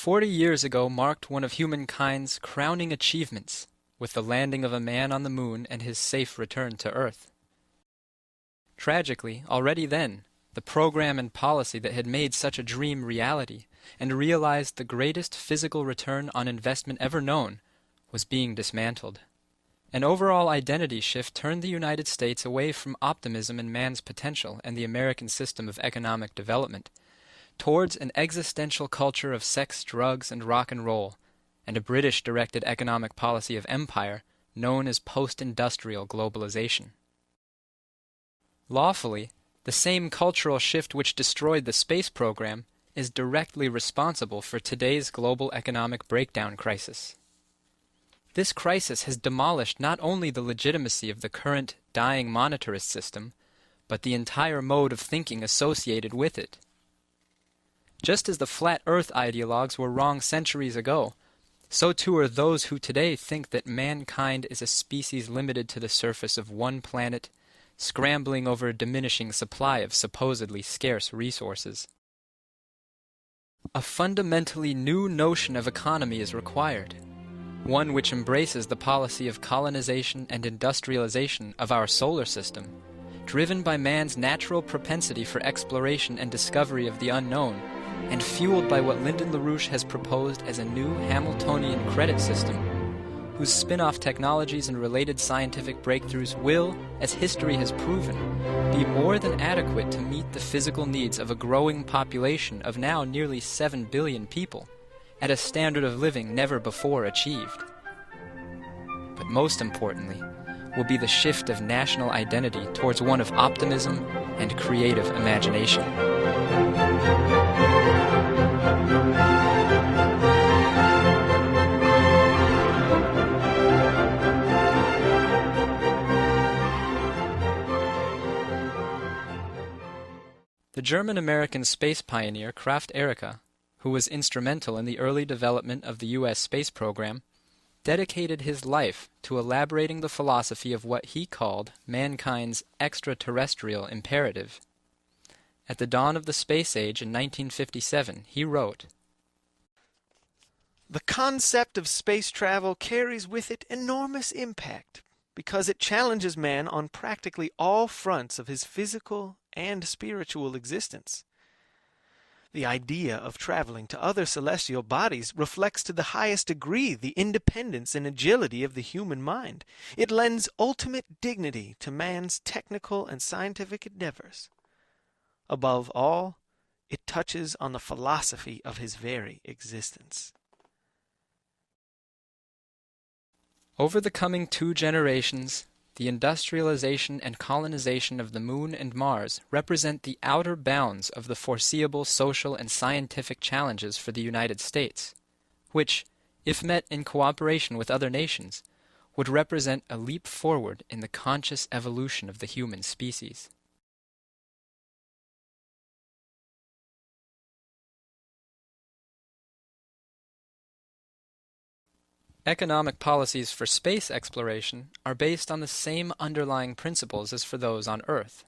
40 years ago marked one of humankind's crowning achievements, with the landing of a man on the moon and his safe return to Earth. Tragically, already then, the program and policy that had made such a dream reality and realized the greatest physical return on investment ever known was being dismantled. An overall identity shift turned the United States away from optimism in man's potential and the American system of economic development, towards an existential culture of sex, drugs, and rock and roll, and a British-directed economic policy of empire known as post-industrial globalization. Lawfully, the same cultural shift which destroyed the space program is directly responsible for today's global economic breakdown crisis. This crisis has demolished not only the legitimacy of the current dying monetarist system, but the entire mode of thinking associated with it. Just as the flat earth ideologues were wrong centuries ago, so too are those who today think that mankind is a species limited to the surface of one planet, scrambling over a diminishing supply of supposedly scarce resources. A fundamentally new notion of economy is required, one which embraces the policy of colonization and industrialization of our solar system, driven by man's natural propensity for exploration and discovery of the unknown, and fueled by what Lyndon LaRouche has proposed as a new Hamiltonian credit system, whose spin-off technologies and related scientific breakthroughs will, as history has proven, be more than adequate to meet the physical needs of a growing population of now nearly 7 billion people, at a standard of living never before achieved. But most importantly, will be the shift of national identity towards one of optimism and creative imagination. The German-American space pioneer Kraft Erika, who was instrumental in the early development of the U.S. space program, dedicated his life to elaborating the philosophy of what he called mankind's extraterrestrial imperative. At the dawn of the space age in 1957, he wrote, "The concept of space travel carries with it enormous impact because it challenges man on practically all fronts of his physical and spiritual existence. The idea of traveling to other celestial bodies reflects to the highest degree the independence and agility of the human mind. It lends ultimate dignity to man's technical and scientific endeavors. Above all, it touches on the philosophy of his very existence." Over the coming 2 generations, the industrialization and colonization of the Moon and Mars represent the outer bounds of the foreseeable social and scientific challenges for the United States, which, if met in cooperation with other nations, would represent a leap forward in the conscious evolution of the human species. Economic policies for space exploration are based on the same underlying principles as for those on Earth.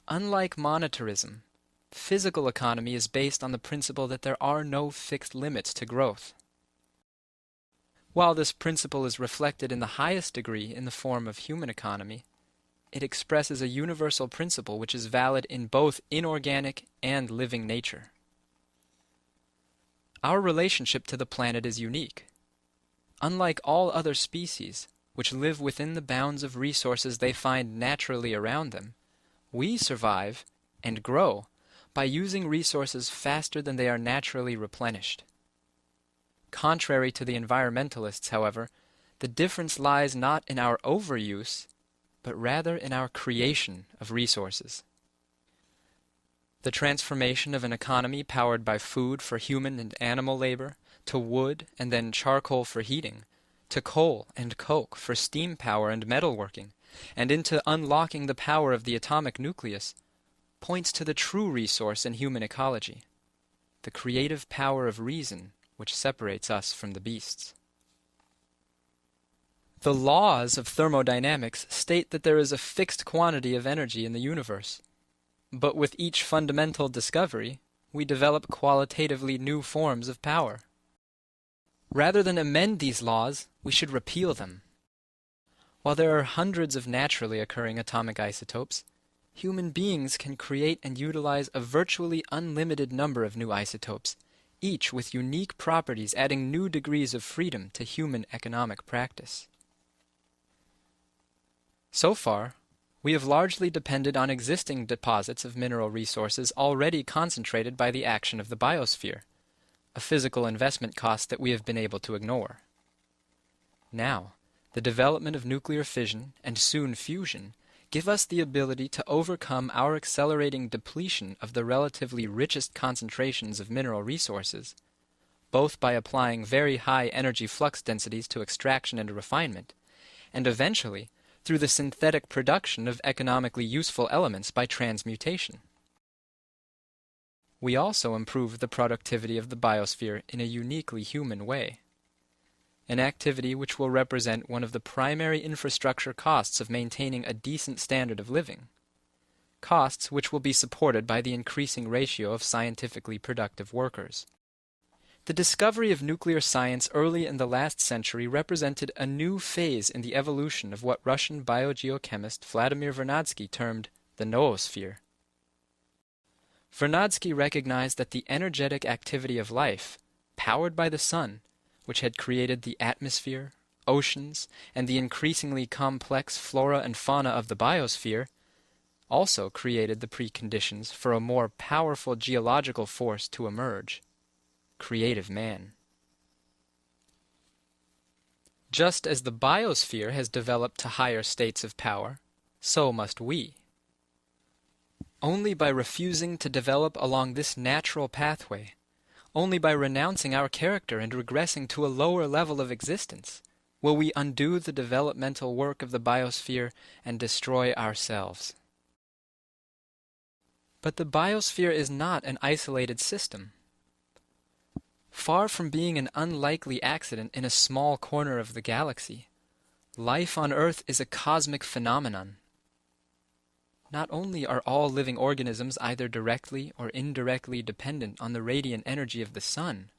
Unlike monetarism, physical economy is based on the principle that there are no fixed limits to growth. While this principle is reflected in the highest degree in the form of human economy, it expresses a universal principle which is valid in both inorganic and living nature. Our relationship to the planet is unique. Unlike all other species, which live within the bounds of resources they find naturally around them, we survive and grow by using resources faster than they are naturally replenished. Contrary to the environmentalists, however, the difference lies not in our overuse, but rather in our creation of resources. The transformation of an economy powered by food for human and animal labor, to wood and then charcoal for heating, to coal and coke for steam power and metalworking, and into unlocking the power of the atomic nucleus, points to the true resource in human ecology, the creative power of reason which separates us from the beasts. The laws of thermodynamics state that there is a fixed quantity of energy in the universe, but with each fundamental discovery, we develop qualitatively new forms of power. Rather than amend these laws, we should repeal them. While there are hundreds of naturally occurring atomic isotopes, human beings can create and utilize a virtually unlimited number of new isotopes, each with unique properties adding new degrees of freedom to human economic practice. So far, we have largely depended on existing deposits of mineral resources already concentrated by the action of the biosphere, a physical investment cost that we have been able to ignore. Now, the development of nuclear fission and soon fusion give us the ability to overcome our accelerating depletion of the relatively richest concentrations of mineral resources, both by applying very high energy flux densities to extraction and refinement, and eventually through the synthetic production of economically useful elements by transmutation. We also improve the productivity of the biosphere in a uniquely human way, an activity which will represent one of the primary infrastructure costs of maintaining a decent standard of living, costs which will be supported by the increasing ratio of scientifically productive workers. The discovery of nuclear science early in the last century represented a new phase in the evolution of what Russian biogeochemist Vladimir Vernadsky termed the noosphere. Vernadsky recognized that the energetic activity of life, powered by the sun, which had created the atmosphere, oceans, and the increasingly complex flora and fauna of the biosphere, also created the preconditions for a more powerful geological force to emerge: creative man. Just as the biosphere has developed to higher states of power, so must we. Only by refusing to develop along this natural pathway, only by renouncing our character and regressing to a lower level of existence, will we undo the developmental work of the biosphere and destroy ourselves. But the biosphere is not an isolated system. Far from being an unlikely accident in a small corner of the galaxy, life on Earth is a cosmic phenomenon. Not only are all living organisms either directly or indirectly dependent on the radiant energy of the sun,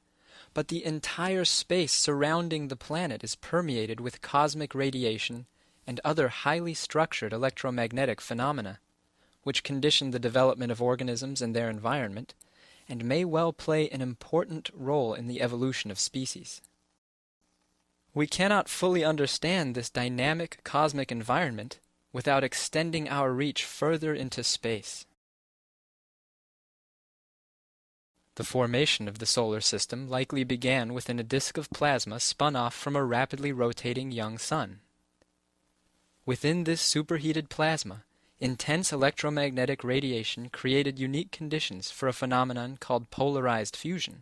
but the entire space surrounding the planet is permeated with cosmic radiation and other highly structured electromagnetic phenomena, which condition the development of organisms and their environment, and may well play an important role in the evolution of species. We cannot fully understand this dynamic cosmic environment without extending our reach further into space. The formation of the solar system likely began within a disk of plasma spun off from a rapidly rotating young sun. Within this superheated plasma, intense electromagnetic radiation created unique conditions for a phenomenon called polarized fusion,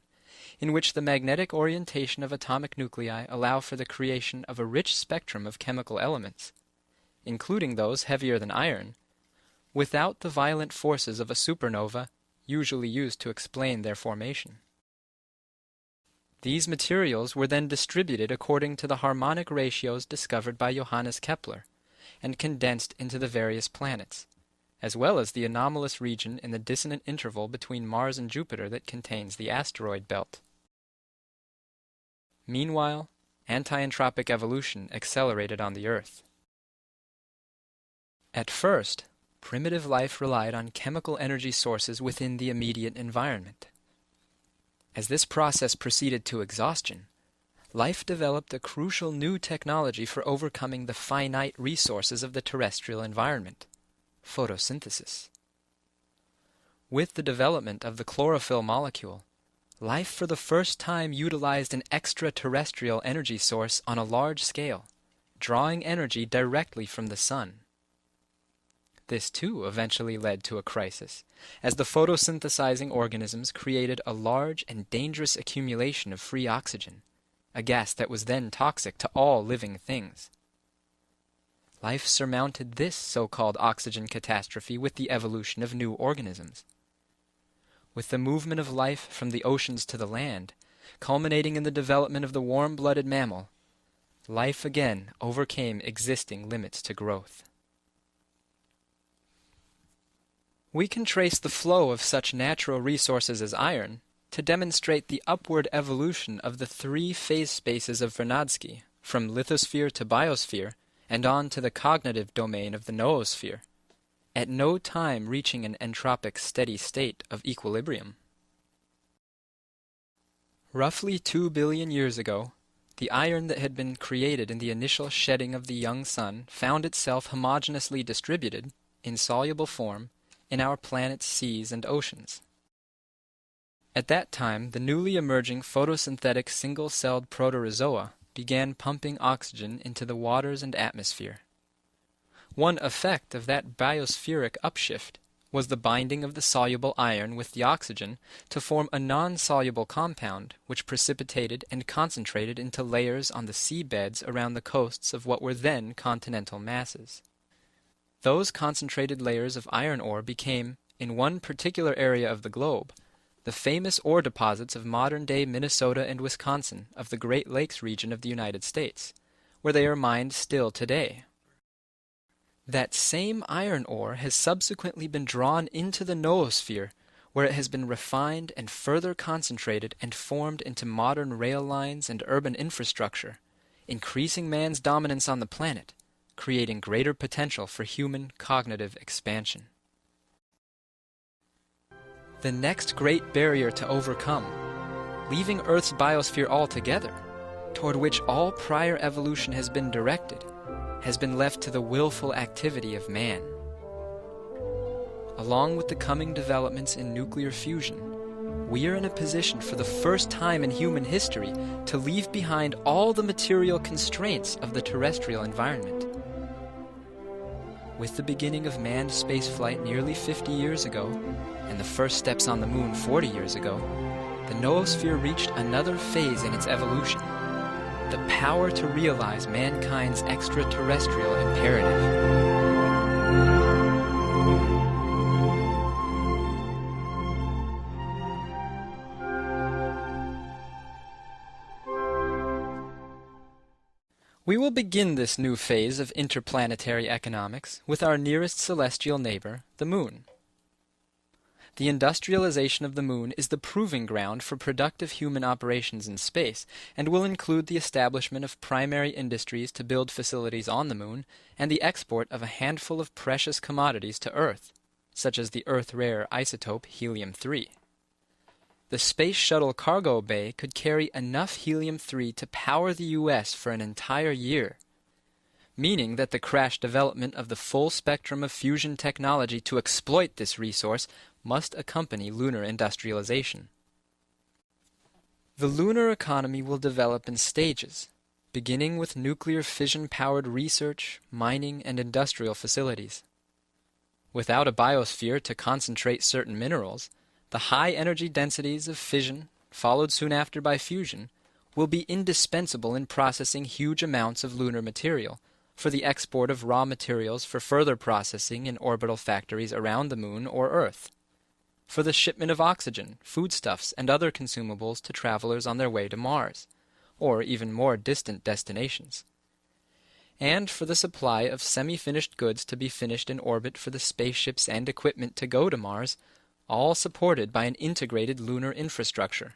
in which the magnetic orientation of atomic nuclei allow for the creation of a rich spectrum of chemical elements, including those heavier than iron, without the violent forces of a supernova usually used to explain their formation. These materials were then distributed according to the harmonic ratios discovered by Johannes Kepler, and condensed into the various planets, as well as the anomalous region in the dissonant interval between Mars and Jupiter that contains the asteroid belt. Meanwhile, anti-entropic evolution accelerated on the Earth. At first, primitive life relied on chemical energy sources within the immediate environment. As this process proceeded to exhaustion, life developed a crucial new technology for overcoming the finite resources of the terrestrial environment: photosynthesis. With the development of the chlorophyll molecule, life for the first time utilized an extraterrestrial energy source on a large scale, drawing energy directly from the sun. This too eventually led to a crisis, as the photosynthesizing organisms created a large and dangerous accumulation of free oxygen, a gas that was then toxic to all living things. Life surmounted this so-called oxygen catastrophe with the evolution of new organisms. With the movement of life from the oceans to the land, culminating in the development of the warm-blooded mammal, life again overcame existing limits to growth. We can trace the flow of such natural resources as iron to demonstrate the upward evolution of the three phase spaces of Vernadsky, from lithosphere to biosphere, and on to the cognitive domain of the noosphere, at no time reaching an entropic steady state of equilibrium. Roughly 2 billion years ago, the iron that had been created in the initial shedding of the young sun found itself homogeneously distributed, in soluble form, in our planet's seas and oceans. At that time, the newly emerging photosynthetic single-celled proterozoa began pumping oxygen into the waters and atmosphere. One effect of that biospheric upshift was the binding of the soluble iron with the oxygen to form a non-soluble compound which precipitated and concentrated into layers on the sea beds around the coasts of what were then continental masses. Those concentrated layers of iron ore became, in one particular area of the globe, the famous ore deposits of modern-day Minnesota and Wisconsin of the Great Lakes region of the United States, where they are mined still today. That same iron ore has subsequently been drawn into the noosphere, where it has been refined and further concentrated and formed into modern rail lines and urban infrastructure, increasing man's dominance on the planet, creating greater potential for human cognitive expansion. The next great barrier to overcome, leaving Earth's biosphere altogether, toward which all prior evolution has been directed, has been left to the willful activity of man. Along with the coming developments in nuclear fusion, we are in a position for the first time in human history to leave behind all the material constraints of the terrestrial environment. With the beginning of manned spaceflight nearly 50 years ago, and the first steps on the moon 40 years ago, the noosphere reached another phase in its evolution, the power to realize mankind's extraterrestrial imperative. We will begin this new phase of interplanetary economics with our nearest celestial neighbor, the Moon. The industrialization of the Moon is the proving ground for productive human operations in space, and will include the establishment of primary industries to build facilities on the Moon, and the export of a handful of precious commodities to Earth, such as the Earth-rare isotope helium-3. The Space Shuttle cargo bay could carry enough helium-3 to power the U.S. for an entire year, meaning that the crash development of the full spectrum of fusion technology to exploit this resource must accompany lunar industrialization. The lunar economy will develop in stages, beginning with nuclear fission-powered research, mining, and industrial facilities. Without a biosphere to concentrate certain minerals, the high energy densities of fission, followed soon after by fusion, will be indispensable in processing huge amounts of lunar material for the export of raw materials for further processing in orbital factories around the Moon or Earth, for the shipment of oxygen, foodstuffs, and other consumables to travelers on their way to Mars, or even more distant destinations, and for the supply of semi-finished goods to be finished in orbit for the spaceships and equipment to go to Mars, all supported by an integrated lunar infrastructure.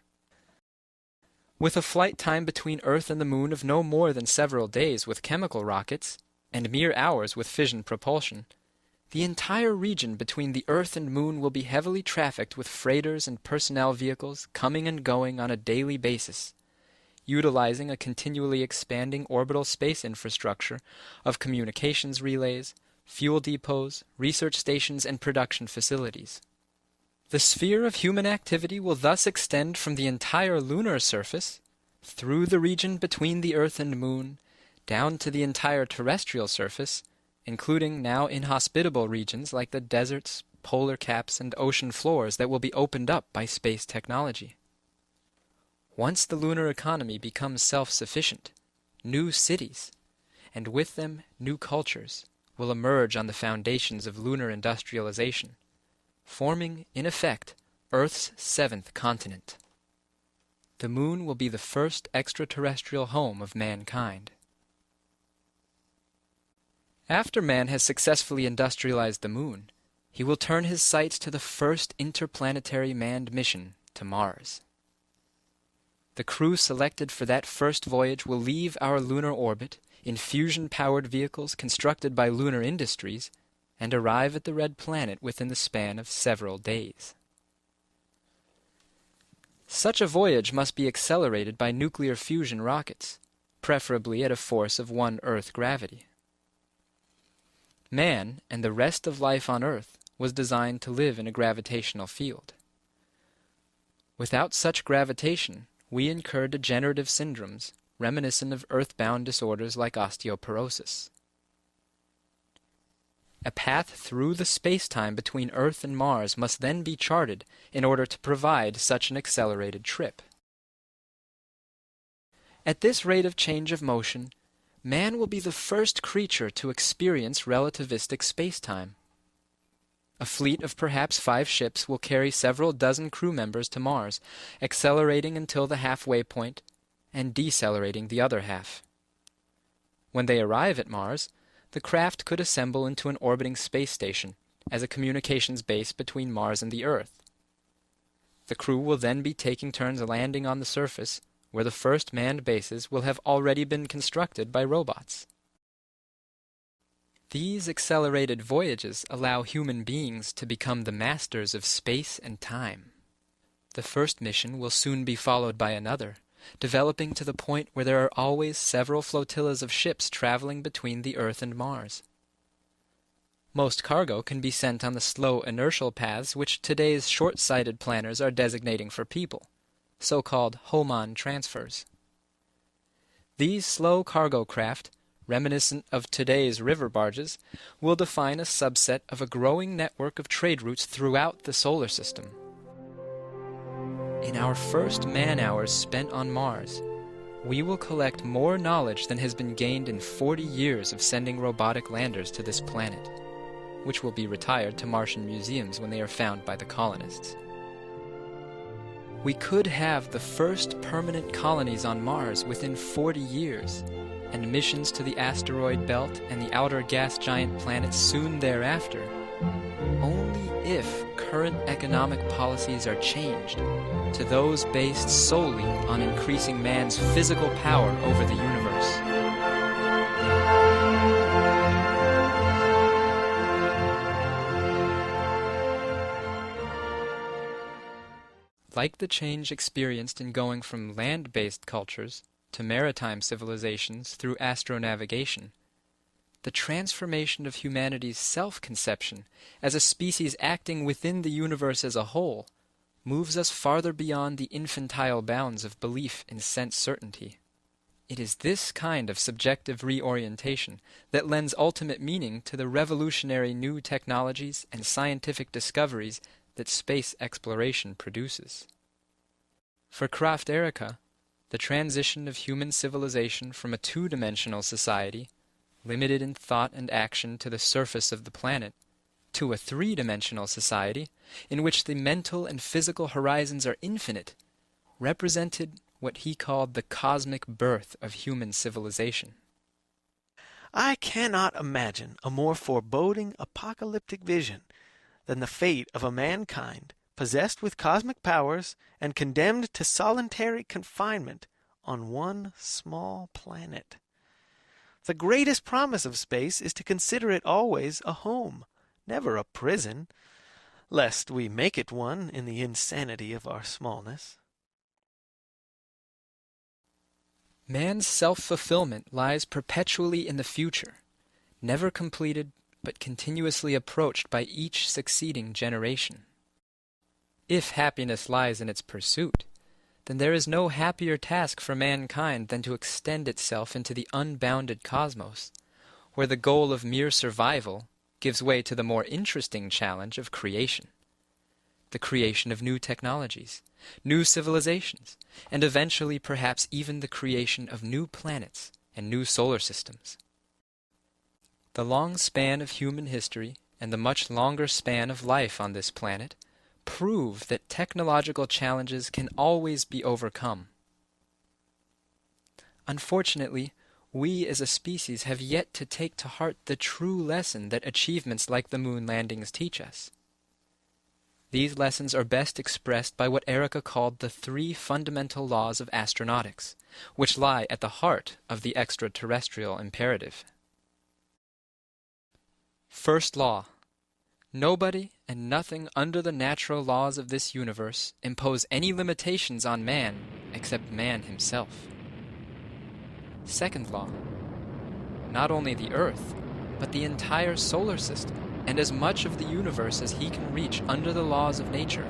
With a flight time between Earth and the Moon of no more than several days with chemical rockets, and mere hours with fission propulsion, the entire region between the Earth and Moon will be heavily trafficked with freighters and personnel vehicles coming and going on a daily basis, utilizing a continually expanding orbital space infrastructure of communications relays, fuel depots, research stations, and production facilities. The sphere of human activity will thus extend from the entire lunar surface, through the region between the Earth and Moon, down to the entire terrestrial surface, including now inhospitable regions like the deserts, polar caps, and ocean floors that will be opened up by space technology. Once the lunar economy becomes self-sufficient, new cities, and with them new cultures, will emerge on the foundations of lunar industrialization, forming, in effect, Earth's seventh continent. The Moon will be the first extraterrestrial home of mankind. After man has successfully industrialized the Moon, he will turn his sights to the first interplanetary manned mission to Mars. The crew selected for that first voyage will leave our lunar orbit in fusion-powered vehicles constructed by Lunar Industries and arrive at the Red Planet within the span of several days. Such a voyage must be accelerated by nuclear fusion rockets, preferably at a force of 1 Earth gravity. Man and the rest of life on Earth was designed to live in a gravitational field. Without such gravitation, we incur degenerative syndromes reminiscent of earthbound disorders like osteoporosis. A path through the space-time between Earth and Mars must then be charted in order to provide such an accelerated trip. At this rate of change of motion, man will be the first creature to experience relativistic space-time. A fleet of perhaps 5 ships will carry several dozen crew members to Mars, accelerating until the halfway point and decelerating the other half. When they arrive at Mars, the craft could assemble into an orbiting space station as a communications base between Mars and the Earth. The crew will then be taking turns landing on the surface, where the first manned bases will have already been constructed by robots. These accelerated voyages allow human beings to become the masters of space and time. The first mission will soon be followed by another, developing to the point where there are always several flotillas of ships traveling between the Earth and Mars. Most cargo can be sent on the slow inertial paths which today's short-sighted planners are designating for people, so-called HOMON transfers. These slow cargo craft, reminiscent of today's river barges, will define a subset of a growing network of trade routes throughout the solar system. In our first man-hours spent on Mars, we will collect more knowledge than has been gained in 40 years of sending robotic landers to this planet, which will be retired to Martian museums when they are found by the colonists. We could have the first permanent colonies on Mars within 40 years, and missions to the asteroid belt and the outer gas giant planets soon thereafter, only if current economic policies are changed to those based solely on increasing man's physical power over the universe. Like the change experienced in going from land-based cultures to maritime civilizations through astronavigation, the transformation of humanity's self-conception as a species acting within the universe as a whole moves us farther beyond the infantile bounds of belief in sense certainty. It is this kind of subjective reorientation that lends ultimate meaning to the revolutionary new technologies and scientific discoveries that space exploration produces. For Kraft Erika, the transition of human civilization from a two-dimensional society, limited in thought and action to the surface of the planet, to a three-dimensional society in which the mental and physical horizons are infinite, represented what he called the cosmic birth of human civilization. I cannot imagine a more foreboding apocalyptic vision than the fate of a mankind possessed with cosmic powers and condemned to solitary confinement on one small planet. The greatest promise of space is to consider it always a home, never a prison, lest we make it one in the insanity of our smallness. Man's self-fulfillment lies perpetually in the future, never completed but continuously approached by each succeeding generation. If happiness lies in its pursuit, then there is no happier task for mankind than to extend itself into the unbounded cosmos, where the goal of mere survival gives way to the more interesting challenge of creation. The creation of new technologies, new civilizations, and eventually perhaps even the creation of new planets and new solar systems. The long span of human history and the much longer span of life on this planet prove that technological challenges can always be overcome. Unfortunately, we as a species have yet to take to heart the true lesson that achievements like the moon landings teach us. These lessons are best expressed by what Erica called the 3 fundamental laws of astronautics, which lie at the heart of the extraterrestrial imperative. First law: nobody and nothing under the natural laws of this universe impose any limitations on man except man himself. Second law: not only the Earth, but the entire solar system, and as much of the universe as he can reach under the laws of nature,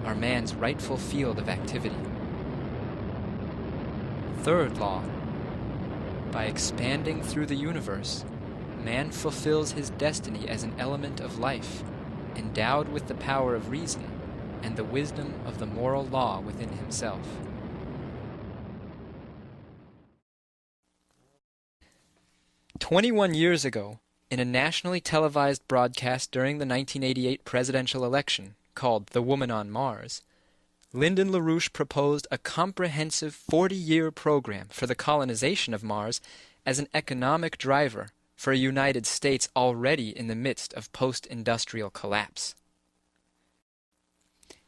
are man's rightful field of activity. Third law: by expanding through the universe, man fulfills his destiny as an element of life, endowed with the power of reason and the wisdom of the moral law within himself. "21 years ago, in a nationally televised broadcast during the 1988 presidential election called The Woman on Mars, Lyndon LaRouche proposed a comprehensive 40-year program for the colonization of Mars as an economic driver for a United States already in the midst of post-industrial collapse.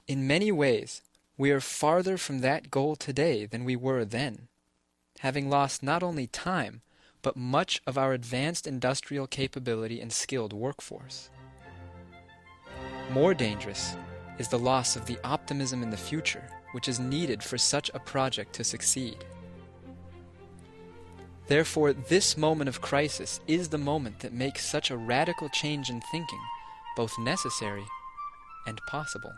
In many ways, we are farther from that goal today than we were then, having lost not only time, but much of our advanced industrial capability and skilled workforce. More dangerous is the loss of the optimism in the future which is needed for such a project to succeed. Therefore, this moment of crisis is the moment that makes such a radical change in thinking both necessary and possible.